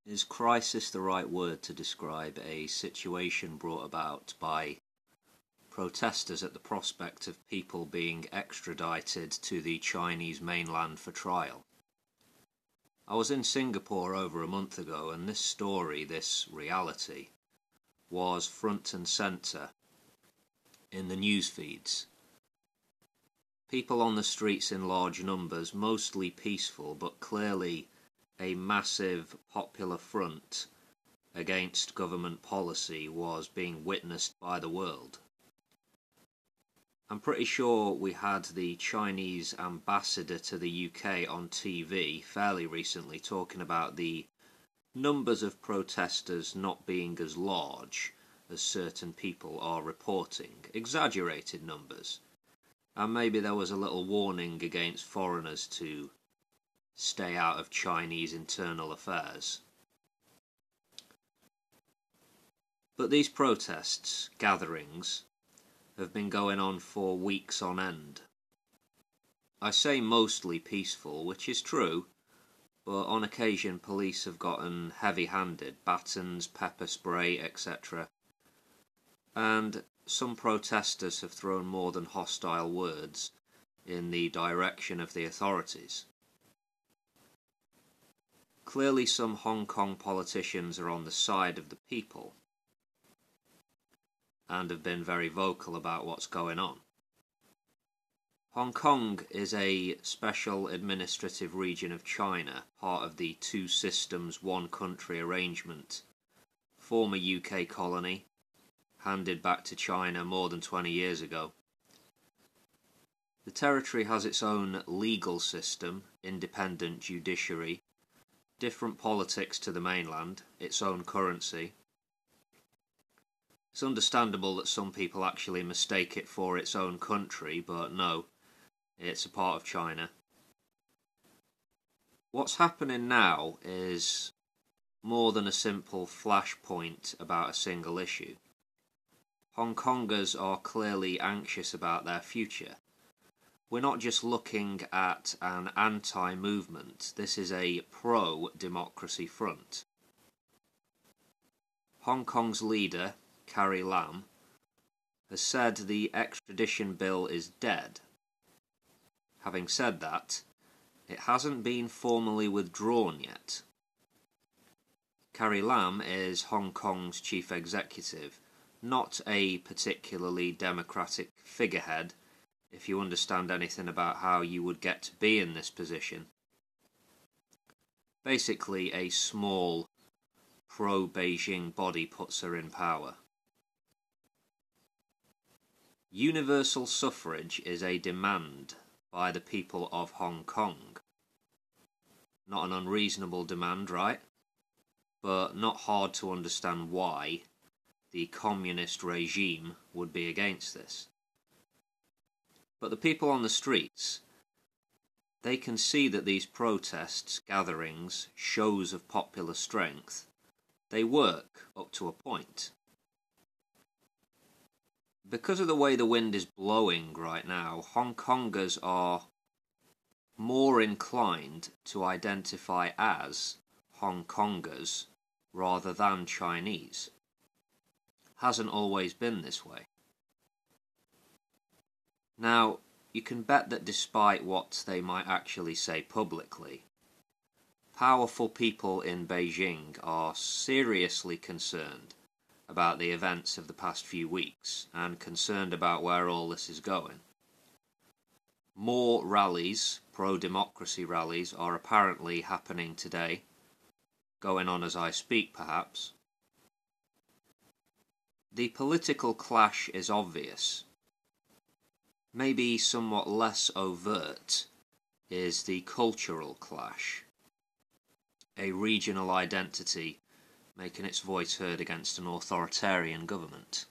Is crisis the right word to describe a situation brought about by protesters at the prospect of people being extradited to the Chinese mainland for trial? I was in Singapore over a month ago, and this story, this reality, was front and centre in the news feeds. People on the streets in large numbers, mostly peaceful, but clearly a massive popular front against government policy was being witnessed by the world. I'm pretty sure we had the Chinese ambassador to the UK on TV fairly recently talking about the numbers of protesters not being as large as certain people are reporting, exaggerated numbers, and maybe there was a little warning against foreigners to stay out of Chinese internal affairs. But these protests, gatherings, have been going on for weeks on end. I say mostly peaceful, which is true, but on occasion police have gotten heavy-handed, batons, pepper spray, etc. And some protesters have thrown more than hostile words in the direction of the authorities. Clearly some Hong Kong politicians are on the side of the people and have been very vocal about what's going on. Hong Kong is a special administrative region of China, part of the two systems, one country arrangement, former UK colony, handed back to China more than 20 years ago. The territory has its own legal system, independent judiciary, different politics to the mainland, its own currency. It's understandable that some people actually mistake it for its own country, but no, it's a part of China. What's happening now is more than a simple flashpoint about a single issue. Hong Kongers are clearly anxious about their future. We're not just looking at an anti-movement, this is a pro-democracy front. Hong Kong's leader, Carrie Lam, has said the extradition bill is dead. Having said that, it hasn't been formally withdrawn yet. Carrie Lam is Hong Kong's chief executive, not a particularly democratic figurehead, if you understand anything about how you would get to be in this position. Basically, a small pro-Beijing body puts her in power. Universal suffrage is a demand by the people of Hong Kong. Not an unreasonable demand, right? But not hard to understand why the communist regime would be against this. But the people on the streets, they can see that these protests, gatherings, shows of popular strength, they work up to a point. Because of the way the wind is blowing right now, Hong Kongers are more inclined to identify as Hong Kongers rather than Chinese. Hasn't always been this way. Now, you can bet that despite what they might actually say publicly, powerful people in Beijing are seriously concerned about the events of the past few weeks and concerned about where all this is going. More rallies, pro-democracy rallies, are apparently happening today, going on as I speak perhaps. The political clash is obvious. Maybe somewhat less overt is the cultural clash, a regional identity making its voice heard against an authoritarian government.